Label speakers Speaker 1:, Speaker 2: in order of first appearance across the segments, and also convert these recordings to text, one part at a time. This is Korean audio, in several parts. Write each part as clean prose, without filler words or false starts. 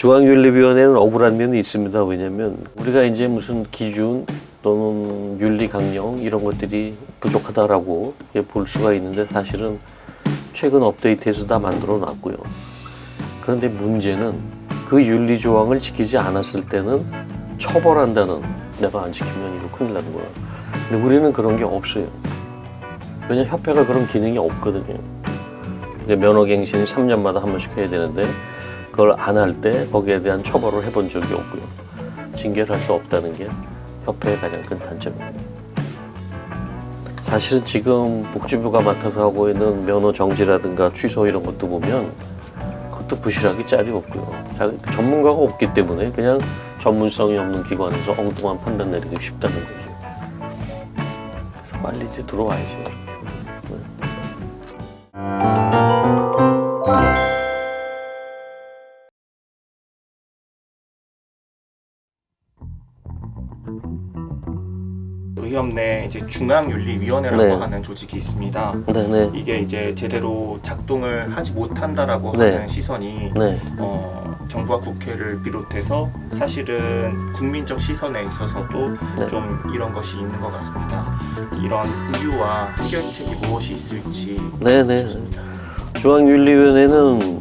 Speaker 1: 중앙윤리위원회는 억울한 면이 있습니다. 왜냐하면 우리가 이제 무슨 기준 또는 윤리 강령 이런 것들이 부족하다라고 볼 수가 있는데 사실은 최근 업데이트해서 다 만들어 놨고요. 그런데 문제는 그 윤리 조항을 지키지 않았을 때는 처벌한다는, 내가 안 지키면 이거 큰일 나는 거야. 근데 우리는 그런 게 없어요. 왜냐면 협회가 그런 기능이 없거든요. 면허갱신이 3년마다 한 번씩 해야 되는데 그걸 안 할 때 거기에 대한 처벌을 해본 적이 없고요. 징계를 할 수 없다는 게 협회의 가장 큰 단점입니다. 사실은 지금 복지부가 맡아서 하고 있는 면허 정지라든가 취소 이런 것도 보면 그것도 부실하기 짤이 없고요. 전문가가 없기 때문에 그냥 전문성이 없는 기관에서 엉뚱한 판단 내리기 쉽다는 거죠. 그래서 빨리 이제 들어와야죠.
Speaker 2: 의협 내 이제 중앙윤리위원회라고
Speaker 1: 네.
Speaker 2: 하는 조직이 있습니다.
Speaker 1: 네네.
Speaker 2: 이게 이제 제대로 작동을 하지 못한다라고
Speaker 1: 네.
Speaker 2: 하는 시선이
Speaker 1: 네.
Speaker 2: 정부와 국회를 비롯해서 사실은 국민적 시선에 있어서도
Speaker 1: 네.
Speaker 2: 좀 이런 것이 있는 것 같습니다. 이런 이유와 해결책이 무엇이 있을지
Speaker 1: 네네.
Speaker 2: 좋습니다.
Speaker 1: 중앙윤리위원회는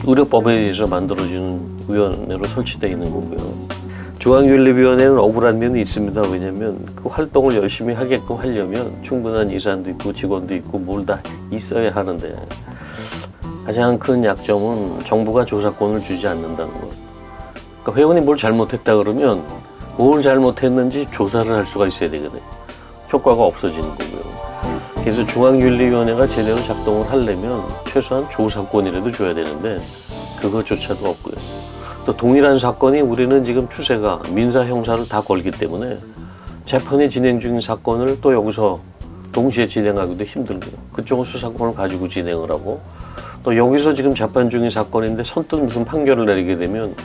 Speaker 1: 의료법에 의해서 만들어지는 위원회로 설치되어 있는 거고요. 중앙윤리위원회는 억울한 면이 있습니다. 왜냐하면 그 활동을 열심히 하게끔 하려면 충분한 예산도 있고 직원도 있고 뭘 다 있어야 하는데 가장 큰 약점은 정부가 조사권을 주지 않는다는 것. 그러니까 회원이 뭘 잘못했다 그러면 뭘 잘못했는지 조사를 할 수가 있어야 되거든요. 효과가 없어지는 거고요. 그래서 중앙윤리위원회가 제대로 작동을 하려면 최소한 조사권이라도 줘야 되는데 그것조차도 없고요. 또 동일한 사건이 우리는 지금 추세가 민사 형사를 다 걸기 때문에 재판이 진행 중인 사건을 또 여기서 동시에 진행하기도 힘들고요. 그쪽은 수사권을 가지고 진행을 하고 또 여기서 지금 재판 중인 사건인데 선뜻 무슨 판결을 내리게 되면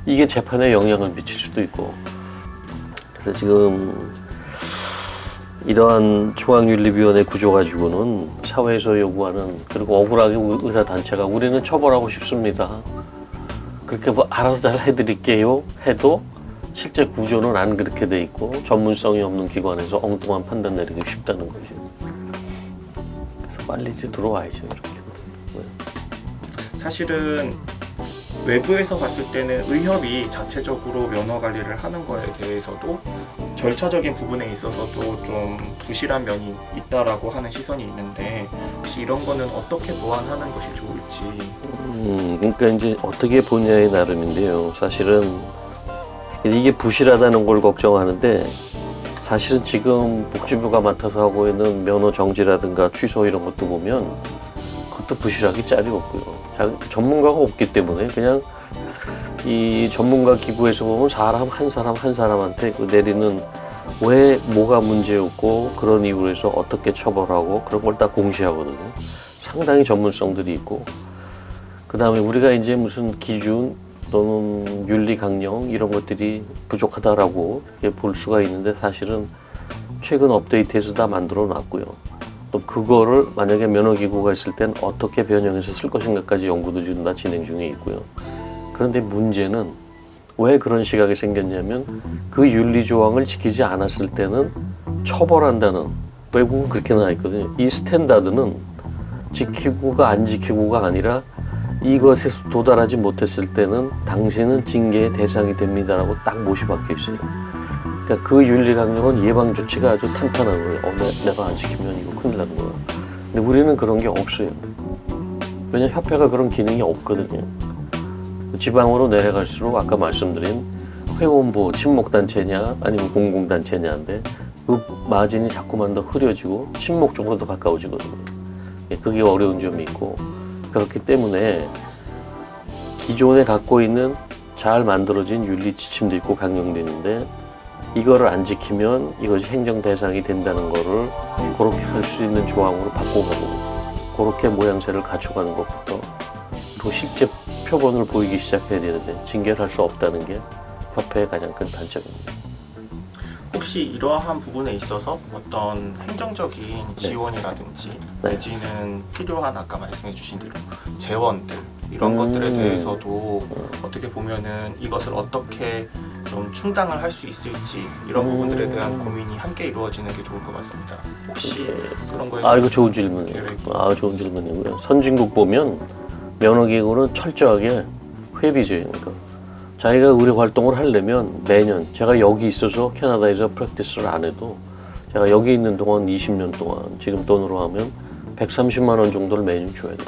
Speaker 1: 이게 재판에 영향을 미칠 수도 있고 그래서 지금 이러한 중앙윤리위원회 구조 가지고는 사회에서 요구하는 그리고 억울하게 의사단체가 우리는 처벌하고 싶습니다. 그렇게 뭐 알아서 잘 해드릴게요 해도 실제 구조는 안 그렇게 돼 있고 전문성이 없는 기관에서 엉뚱한 판단 내리기 쉽다는 거죠. 그래서 빨리 이제 들어와야죠 이렇게.
Speaker 2: 사실은 외부에서 봤을 때는 의협이 자체적으로 면허 관리를 하는 거에 대해서도 절차적인 부분에 있어서도 좀 부실한 면이 있다라고 하는 시선이 있는데 혹시 이런 거는 어떻게 보완하는 것이 좋을지.
Speaker 1: 그러니까 이제 어떻게 보냐에 나름인데요. 사실은 이게 부실하다는 걸 걱정하는데 사실은 지금 복지부가 맡아서 하고 있는 면허 정지라든가 취소 이런 것도 보면 그것도 부실하기 짤이 없고요. 전문가가 없기 때문에 그냥 이 전문가 기구에서 보면 사람 한 사람한테 내리는 왜 뭐가 문제였고 그런 이유로 해서 어떻게 처벌하고 그런 걸 다 공시하거든요. 상당히 전문성들이 있고 그 다음에 우리가 이제 무슨 기준 또는 윤리 강령 이런 것들이 부족하다라고 볼 수가 있는데 사실은 최근 업데이트해서 다 만들어 놨고요. 또 그거를 만약에 면허기구가 있을 땐 어떻게 변형해서 쓸 것인가까지 연구도 지금 다 진행 중에 있고요. 그런데 문제는 왜 그런 시각이 생겼냐면 그 윤리조항을 지키지 않았을 때는 처벌한다는, 외국은 그렇게 나와 있거든요. 이 스탠다드는 지키고가 안 지키고가 아니라 이것에 도달하지 못했을 때는 당신은 징계의 대상이 됩니다라고 딱 못이 박혀 있어요. 그러니까 그 윤리 강령은 예방 조치가 아주 탄탄한 거예요. 내가 안 지키면 이거 큰일 나는 거야. 근데 우리는 그런 게 없어요. 왜냐면 협회가 그런 기능이 없거든요. 지방으로 내려갈수록 아까 말씀드린 회원보 친목단체냐 아니면 공공단체냐인데 그 마진이 자꾸만 더 흐려지고 친목 쪽으로 더 가까워지거든요. 그게 어려운 점이 있고 그렇기 때문에 기존에 갖고 있는 잘 만들어진 윤리 지침도 있고 강령도 있는데 이거를 안 지키면 이것이 행정 대상이 된다는 거를 그렇게 할 수 있는 조항으로 바꿔가고 그렇게 모양새를 갖춰가는 것부터 그리고 실제 표본을 보이기 시작해야 되는데 징계를 할 수 없다는 게 협회의 가장 큰 단점입니다.
Speaker 2: 혹시 이러한 부분에 있어서 어떤 행정적인 지원이라든지
Speaker 1: 네.
Speaker 2: 내지는 필요한 아까 말씀해 주신 대로 재원들 이런 것들에 대해서도 어떻게 어떻게 보면은 이것을 어떻게 좀 충당을 할 수 있을지 이런 부분들에 대한 고민이 함께 이루어지는 게 좋을 것 같습니다. 혹시 그런 거에
Speaker 1: 이거
Speaker 2: 대해서
Speaker 1: 좋은 질문이에요.
Speaker 2: 계획이-
Speaker 1: 좋은 질문이고요. 선진국 보면 면허기구는 철저하게 회비제입니다. 자기가 의료 활동을 하려면 매년 제가 여기 있어서 캐나다에서 프랙티스를 안 해도 제가 여기 있는 동안 20년 동안 지금 돈으로 하면 130만 원 정도를 매년 줘야 돼요.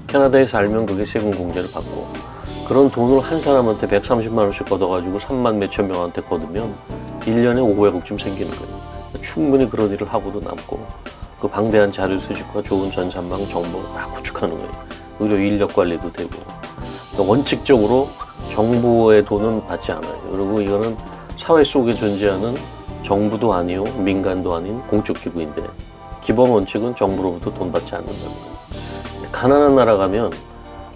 Speaker 1: 캐나다에 살면 그게 세금 공제를 받고 그런 돈을 한 사람한테 130만 원씩 걷어가지고 3만 몇천 명한테 걷으면 1년에 500억쯤 생기는 거예요. 충분히 그런 일을 하고도 남고 그 방대한 자료 수집과 좋은 전산망 정보를 다 구축하는 거예요. 의료 인력 관리도 되고 그러니까 원칙적으로 정부의 돈은 받지 않아요. 그리고 이거는 사회 속에 존재하는 정부도 아니요 민간도 아닌 공적 기구인데 기본 원칙은 정부로부터 돈 받지 않는다는 거예요. 가난한 나라 가면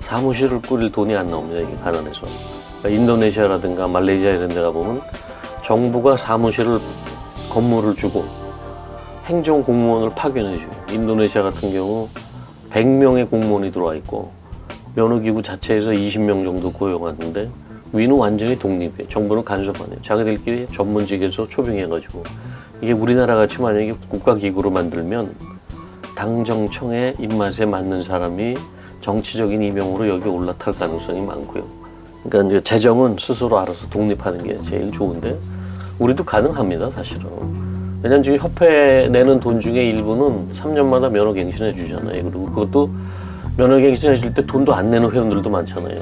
Speaker 1: 사무실을 꾸릴 돈이 안 나옵니다. 이게 가난해서. 그러니까 인도네시아라든가 말레이시아 이런 데 가보면 정부가 사무실을 건물을 주고 행정 공무원을 파견해줘요. 인도네시아 같은 경우 100명의 공무원이 들어와 있고 면허기구 자체에서 20명 정도 고용하는데 위는 완전히 독립이에요. 정부는 간섭 안 해요. 자기들끼리 전문직에서 초빙해가지고 이게 우리나라 같이 만약에 국가기구로 만들면 당정청의 입맛에 맞는 사람이 정치적인 이명으로 여기 올라탈 가능성이 많고요. 그러니까 이제 재정은 스스로 알아서 독립하는 게 제일 좋은데 우리도 가능합니다, 사실은. 왜냐면 지금 협회 내는 돈 중에 일부는 3년마다 면허갱신해 주잖아요. 그리고 그것도 면허갱신해 줄 때 돈도 안 내는 회원들도 많잖아요.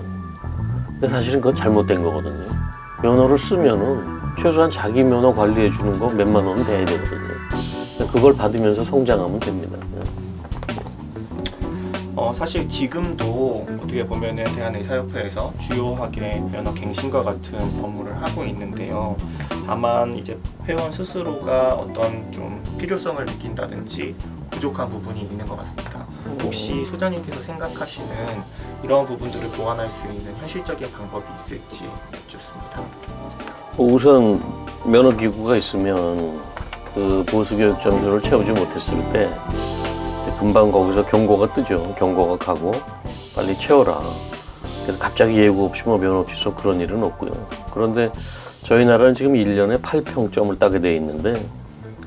Speaker 1: 근데 사실은 그건 잘못된 거거든요. 면허를 쓰면은 최소한 자기 면허 관리해 주는 거 몇만 원은 돼야 되거든요. 그걸 받으면서 성장하면 됩니다.
Speaker 2: 사실 지금도 어떻게 보면은 대한의사협회에서 주요하게 면허갱신과 같은 업무를 하고 있는데요. 다만 이제 회원 스스로가 어떤 좀 필요성을 느낀다든지 부족한 부분이 있는 것 같습니다. 혹시 소장님께서 생각하시는 이런 부분들을 보완할 수 있는 현실적인 방법이 있을지 여쭙습니다.
Speaker 1: 우선 면허기구가 있으면 그 보수교육 점수를 채우지 못했을 때 금방 거기서 경고가 뜨죠. 경고가 가고 빨리 채워라. 그래서 갑자기 예고 없이 뭐 면허 취소 그런 일은 없고요. 그런데 저희 나라는 지금 1년에 8평점을 따게 돼 있는데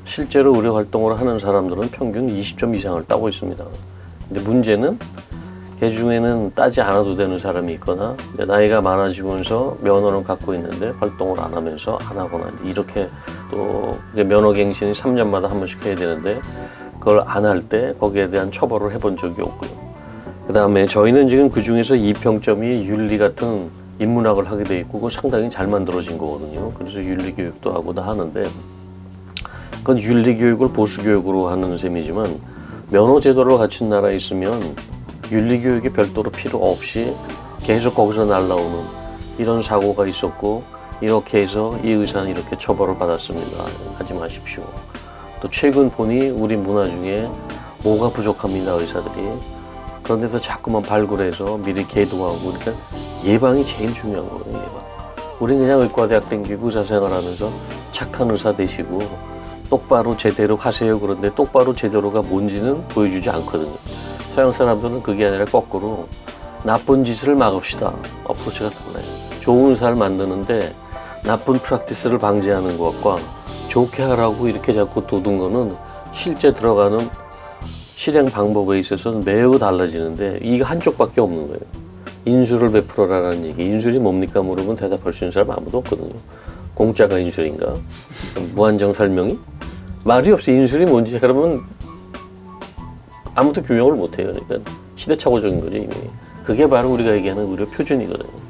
Speaker 1: 실제로 의료 활동을 하는 사람들은 평균 20점 이상을 따고 있습니다. 근데 문제는 그 중에는 따지 않아도 되는 사람이 있거나 나이가 많아지면서 면허는 갖고 있는데 활동을 안 하면서 안 하거나 이렇게 또 면허갱신이 3년마다 한 번씩 해야 되는데 그걸 안 할 때 거기에 대한 처벌을 해본 적이 없고요. 그 다음에 저희는 지금 그 중에서 2평점이 윤리 같은 인문학을 하게 돼 있고 그거 상당히 잘 만들어진 거거든요. 그래서 윤리 교육도 하고 다 하는데 그건 윤리 교육을 보수 교육으로 하는 셈이지만 면허 제도를 갖춘 나라에 있으면 윤리 교육이 별도로 필요 없이 계속 거기서 날라오는 이런 사고가 있었고 이렇게 해서 이 의사는 이렇게 처벌을 받았습니다. 하지 마십시오. 또 최근 보니 우리 문화 중에 뭐가 부족합니다, 의사들이. 그런 데서 자꾸만 발굴해서 미리 계도하고 그러니까 예방이 제일 중요한 거예요, 예방. 우린 그냥 의과대학 다니고 의사 생활하면서 착한 의사 되시고 똑바로 제대로 하세요. 그런데 똑바로 제대로가 뭔지는 보여주지 않거든요. 서양 사람들은 그게 아니라 거꾸로 나쁜 짓을 막읍시다. 어프로치가 달라요. 좋은 의사를 만드는데 나쁜 프랙티스를 방지하는 것과 좋게 하라고 이렇게 자꾸 도둔 거는 실제 들어가는 실행 방법에 있어서는 매우 달라지는데 이게 한쪽밖에 없는 거예요. 인술을 베풀어라라는 얘기. 인술이 뭡니까 물으면 대답할 수 있는 사람 아무도 없거든요. 공짜가 인술인가? 무한정 설명이? 말이 없어. 인술이 뭔지 그러면 아무도 규명을 못해요. 그러니까 시대착오적인 거죠 이미. 그게 바로 우리가 얘기하는 의료 표준이거든요.